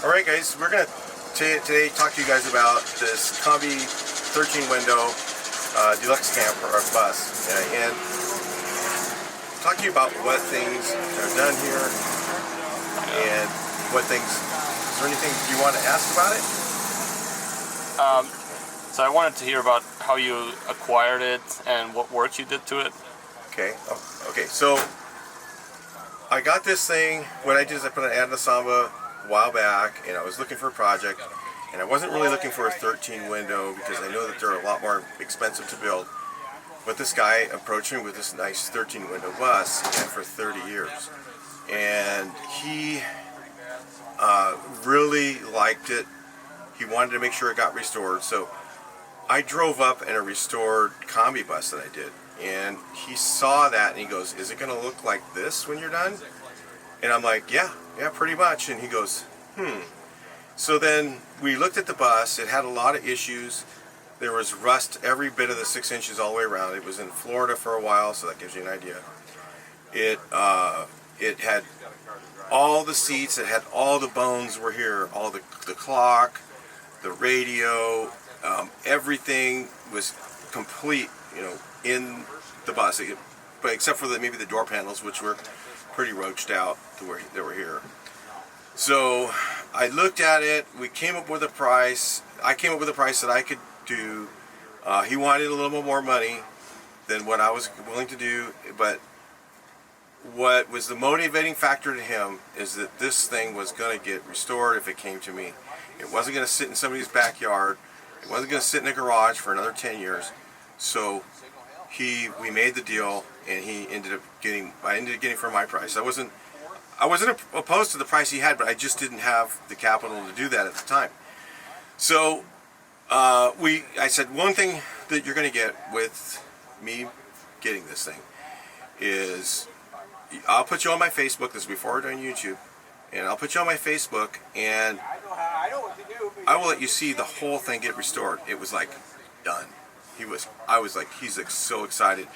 Alright guys, we're going to today talk to you guys about this Kombi 13 window deluxe camper or bus, and talk to you about what things are done here and what things. Is there anything you want to ask about it? So I wanted to hear about how you acquired it and what work you did to it. Okay. Okay. So I got this thing. What I did is I put an ad in the Samba a while back, and I was looking for a project, and I wasn't really looking for a 13 window because I know that they're a lot more expensive to build. But this guy approached me with this nice 13 window bus, and for 30 years, and he really liked it. He wanted to make sure it got restored, so I drove up in a restored Kombi bus that I did, and he saw that and he goes, "Is it going to look like this when you're done?" And I'm like, yeah, pretty much. And he goes, So then we looked at the bus. It had a lot of issues. There was rust every bit of the 6 inches all the way around. It was in Florida for a while, so that gives you an idea. It had all the seats. It had all the bones were here. All the clock, the radio, everything was complete, in the bus. But except for maybe the door panels, which were pretty roached out they were here. So I looked at it. We came up with a price. I came up with a price that I could do. He wanted a little bit more money than what I was willing to do, but what was the motivating factor to him is that this thing was going to get restored if it came to me. It wasn't going to sit in somebody's backyard. It wasn't going to sit in a garage for another 10 years. So we made the deal, and I ended up getting for my price. I wasn't opposed to the price he had, but I just didn't have the capital to do that at the time. So I said, one thing that you're going to get with me getting this thing is I'll put you on my Facebook. This is before we're doing YouTube, and I'll put you on my Facebook, and I will let you see the whole thing get restored. It was like done. I was like, he's like so excited.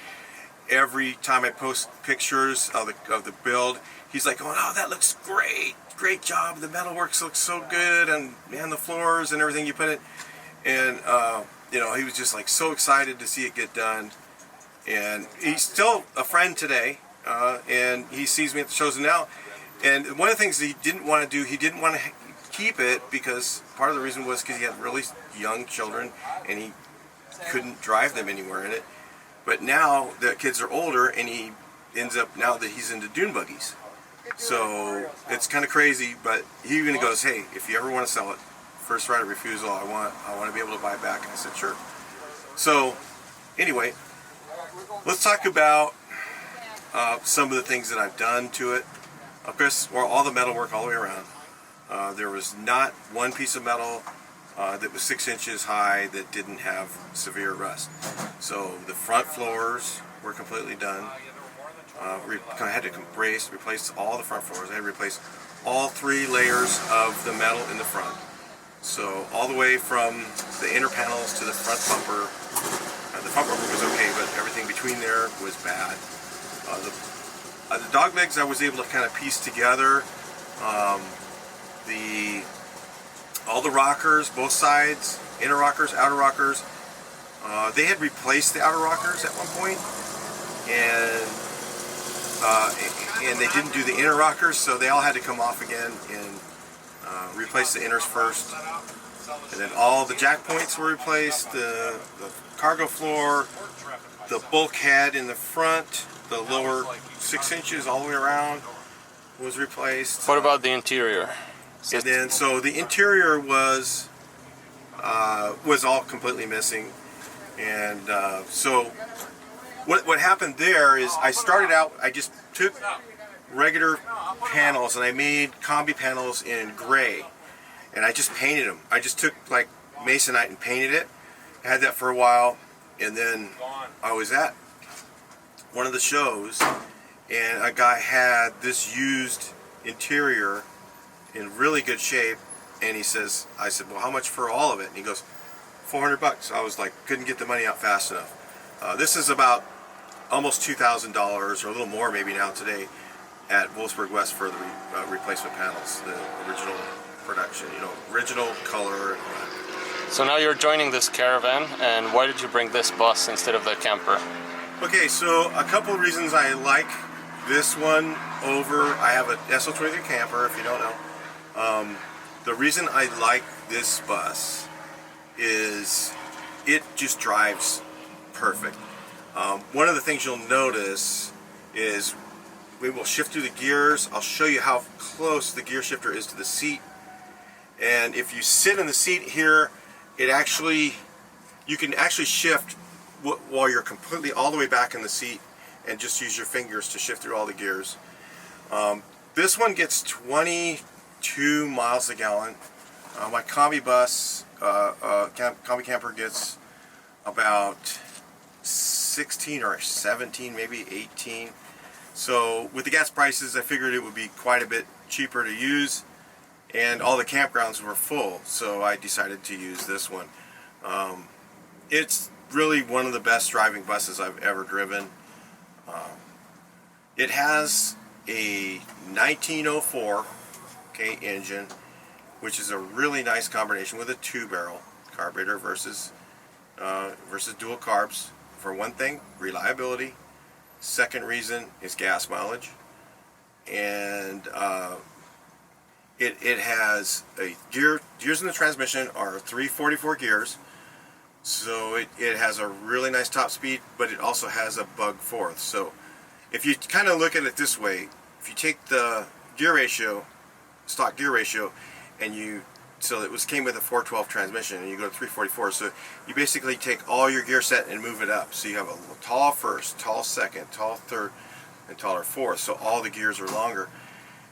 Every time I post pictures of the build, he's like, "Oh, that looks great job. The metalworks looks so good, and man, the floors and everything you put it." And he was just like so excited to see it get done. And he's still a friend today, and he sees me at the shows now. And one of the things that he didn't want to do, he didn't want to keep it because part of the reason was because he had really young children, and he couldn't drive them anywhere in it. But now the kids are older, and he ends up, now that he's into dune buggies. So it's kind of crazy, but he even goes, "Hey, if you ever want to sell it, first right of refusal, I want to be able to buy it back." And I said, "Sure." So anyway, let's talk about some of the things that I've done to it. Of course, all the metal work all the way around. There was not one piece of metal that was 6 inches high that didn't have severe rust. So the front floors were completely done. I had to replace all the front floors. I had to replace all 3 layers of the metal in the front. So all the way from the inner panels to the front bumper. The front bumper was okay, but everything between there was bad. The dog legs I was able to kind of piece together. All the rockers, both sides, inner rockers, outer rockers, they had replaced the outer rockers at one point, and they didn't do the inner rockers, so they all had to come off again and replace the inners first. And then all the jack points were replaced, the cargo floor, the bulkhead in the front, the lower 6 inches all the way around was replaced. What about the interior? And then, so the interior was all completely missing, and so what happened there is I started out. I just took regular panels and I made Kombi panels in gray, and I just painted them. I just took like masonite and painted it. I had that for a while, and then I was at one of the shows, and a guy had this used interior in really good shape, and I said, "Well, how much for all of it?" And he goes, $400. I was like, couldn't get the money out fast enough. This is about almost $2,000 or a little more maybe now today at Wolfsburg West for the replacement panels, the original production, you know, original color. So now you're joining this caravan, and why did you bring this bus instead of the camper? Okay, so a couple of reasons I like this one over, I have a SL23 camper, if you don't know. The reason I like this bus is it just drives perfect. One of the things you'll notice is we will shift through the gears. I'll show you how close the gear shifter is to the seat. And if you sit in the seat here, you can actually shift while you're completely all the way back in the seat and just use your fingers to shift through all the gears. This one gets 22 miles a gallon. My Kombi bus, Kombi camper gets about 16 or 17, maybe 18. So with the gas prices, I figured it would be quite a bit cheaper to use, and all the campgrounds were full, so I decided to use this one. It's really one of the best driving buses I've ever driven. It has a 1904 engine, which is a really nice combination with a 2-barrel carburetor versus dual carbs. For one thing, reliability. Second reason is gas mileage. And it has a gears in the transmission are 344 gears. So it has a really nice top speed, but it also has a bug fourth. So if you kind of look at it this way, if you take the gear ratio, stock gear ratio, and so it came with a 412 transmission, and you go to 344. So you basically take all your gear set and move it up. So you have a tall first, tall second, tall third, and taller fourth. So all the gears are longer.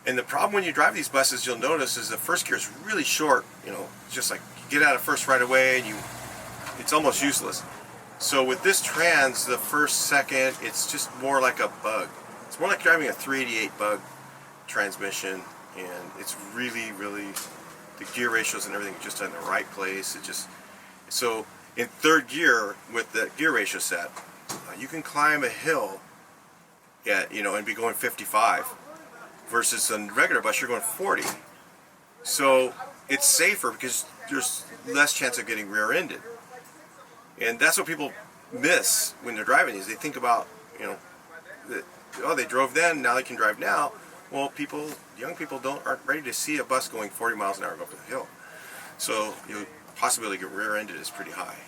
And the problem when you drive these buses, you'll notice, is the first gear is really short. You know, just like you get out of first right away, and it's almost useless. So with this trans, the first, second, it's just more like a bug. It's more like driving a 388 bug transmission, and it's really, really, the gear ratios and everything just in the right place. So in third gear with the gear ratio set, you can climb a hill, and be going 55, versus a regular bus you're going 40. So it's safer because there's less chance of getting rear-ended. And that's what people miss when they're driving these. They think about, they drove then, now they can drive now. Well, young people aren't ready to see a bus going 40 miles an hour go up a hill. So the possibility to get rear-ended is pretty high.